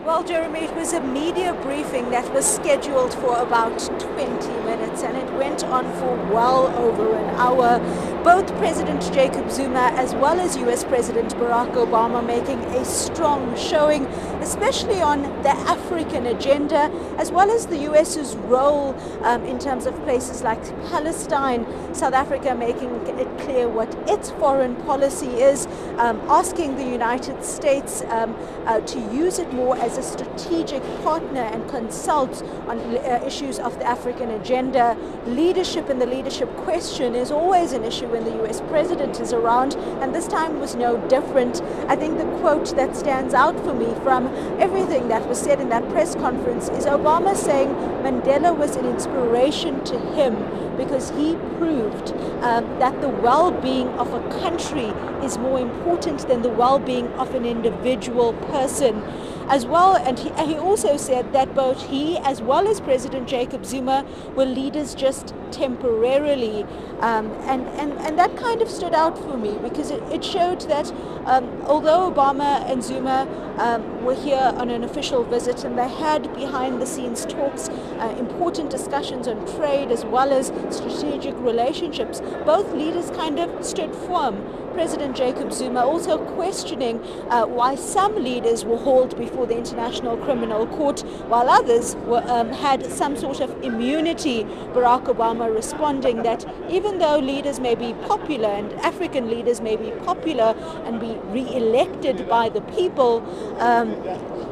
Well, Jeremy, it was a media briefing that was scheduled for about 20 minutes and it went on for well over an hour. Both President Jacob Zuma as well as US President Barack Obama making a strong showing, especially on the African agenda, as well as the US's role in terms of places like Palestine. South Africa making it clear what its foreign policy is, asking the United States to use it more as a strategic partner and consult on issues of the African agenda. Leadership and the leadership question is always an issue when the US president is around, and this time was no different. I think the quote that stands out for me from everything that was said in that press conference is Obama saying Mandela was an inspiration to him because he proved that the well-being of a country is more important than the well-being of an individual person as well. And he also said that both he as well as President Jacob Zuma were leaders just temporarily, and that kind of stood out for me because it showed that although Obama and Zuma were here on an official visit and they had behind the scenes talks, important discussions on trade as well as strategic relationships, both leaders kind of stood firm. President Jacob Zuma also questioning why some leaders were hauled before the International Criminal Court while others had some sort of immunity. Barack Obama responding that even though leaders may be popular and African leaders may be popular and be re-elected by the people,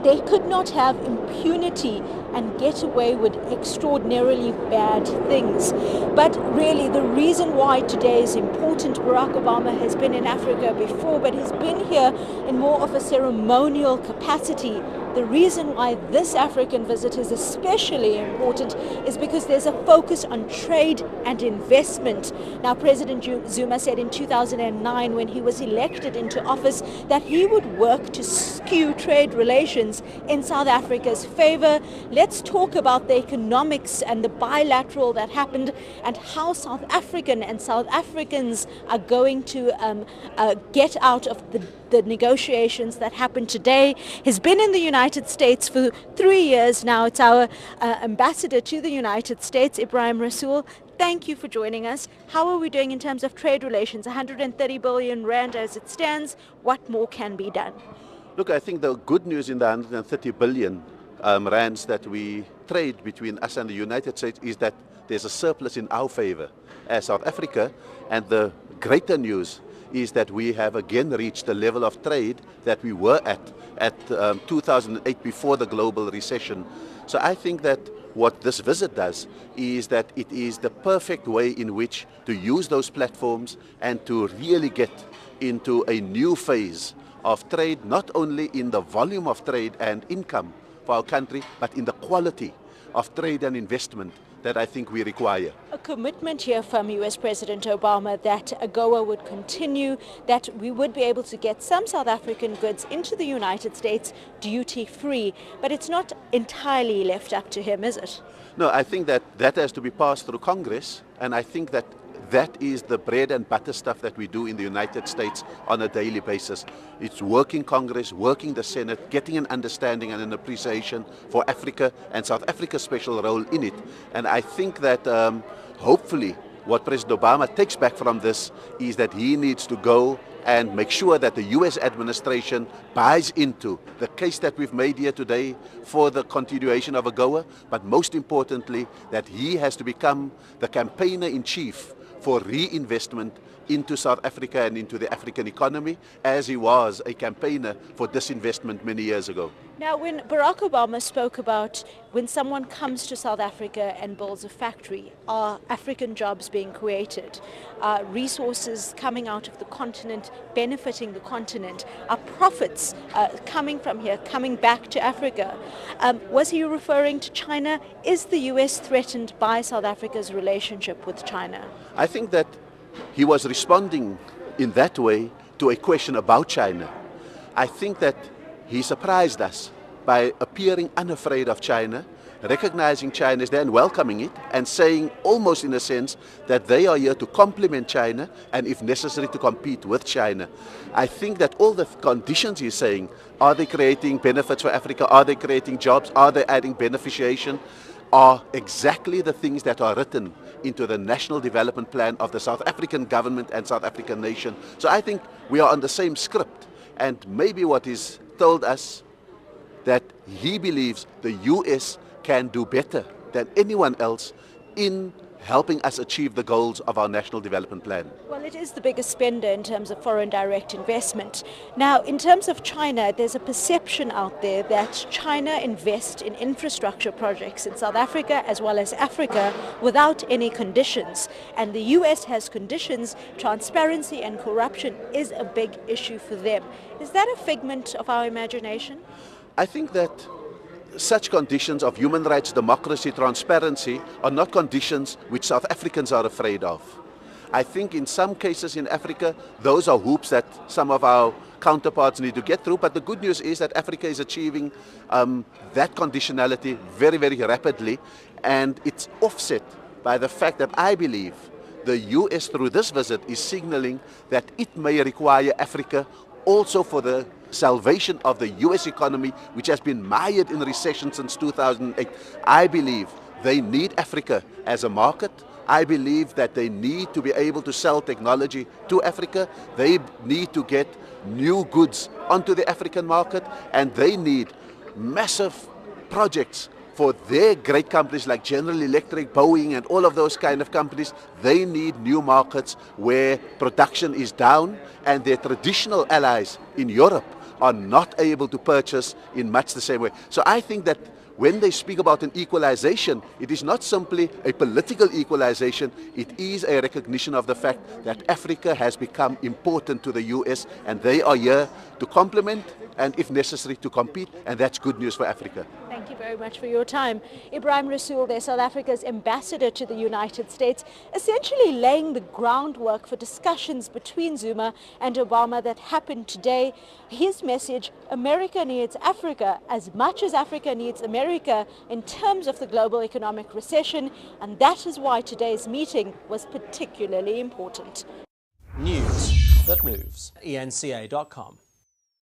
they could not have impunity and get away with extraordinarily bad things. But really the reason why today is important, Barack Obama has been in Africa before, but he's been here in more of a ceremonial capacity. The reason why this African visit is especially important is because there's a focus on trade and investment. Now, President Zuma said in 2009 when he was elected into office that he would work to skew trade relations in South Africa's favor. Let's talk about the economics and the bilateral that happened and how South African and South Africans are going to get out of the negotiations that happened today. He's been in the United States for 3 years now. It's our ambassador to the United States, Ebrahim Rasool. Thank you for joining us. How are we doing in terms of trade relations? 130 billion rand as it stands. What more can be done? Look, I think the good news in the 130 billion rands that we trade between us and the United States is that there's a surplus in our favor as South Africa, and the greater news is that we have again reached the level of trade that we were at 2008 before the global recession. So I think that what this visit does is that it is the perfect way in which to use those platforms and to really get into a new phase of trade, not only in the volume of trade and income for our country, but in the quality of trade and investment that I think we require. A commitment here from US President Obama that AGOA would continue, that we would be able to get some South African goods into the United States duty-free, but it's not entirely left up to him, is it? No, I think that has to be passed through Congress, and I think that is the bread and butter stuff that we do in the United States on a daily basis. It's working Congress, working the Senate, getting an understanding and an appreciation for Africa and South Africa's special role in it. And I think that hopefully what President Obama takes back from this is that he needs to go and make sure that the US administration buys into the case that we've made here today for the continuation of AGOA, but most importantly that he has to become the campaigner-in-chief for reinvestment into South Africa and into the African economy, as he was a campaigner for disinvestment many years ago. Now, when Barack Obama spoke about when someone comes to South Africa and builds a factory, are African jobs being created? Are resources coming out of the continent benefiting the continent? Are profits coming from here, coming back to Africa? Was he referring to China? Is the US threatened by South Africa's relationship with China? I think that he was responding in that way to a question about China. I think that he surprised us by appearing unafraid of China recognizing China is there and welcoming it and saying almost in a sense that they are here to complement China and if necessary to compete with China. I think that all the conditions he's saying, are they creating benefits for Africa, are they creating jobs, are they adding beneficiation, are exactly the things that are written into the National Development Plan of the South African government and South African nation. So I think we are on the same script, and maybe what he's told us that he believes the US can do better than anyone else in helping us achieve the goals of our National Development Plan. Well, it is the biggest spender in terms of foreign direct investment. Now, in terms of China, there's a perception out there that China invests in infrastructure projects in South Africa as well as Africa without any conditions. And the US has conditions. Transparency and corruption is a big issue for them. Is that a figment of our imagination? I think that such conditions of human rights, democracy, transparency are not conditions which South Africans are afraid of. I think in some cases in Africa, those are hoops that some of our counterparts need to get through. But the good news is that Africa is achieving that conditionality very, very rapidly. And it's offset by the fact that I believe the US through this visit is signaling that it may require Africa also for the salvation of the US economy, which has been mired in recession since 2008. I believe they need Africa as a market. I believe that they need to be able to sell technology to Africa. They need to get new goods onto the African market, and they need massive projects for their great companies like General Electric, Boeing, and all of those kind of companies. They need new markets where production is down and their traditional allies in Europe are not able to purchase in much the same way. So I think that when they speak about an equalization, it is not simply a political equalization, it is a recognition of the fact that Africa has become important to the US and they are here to complement and if necessary to compete, and that's good news for Africa. Thank you very much for your time. Ebrahim Rasool, there, South Africa's ambassador to the United States, essentially laying the groundwork for discussions between Zuma and Obama that happened today. His message, America needs Africa as much as Africa needs America in terms of the global economic recession, and that is why today's meeting was particularly important. News that moves. eNCA.com.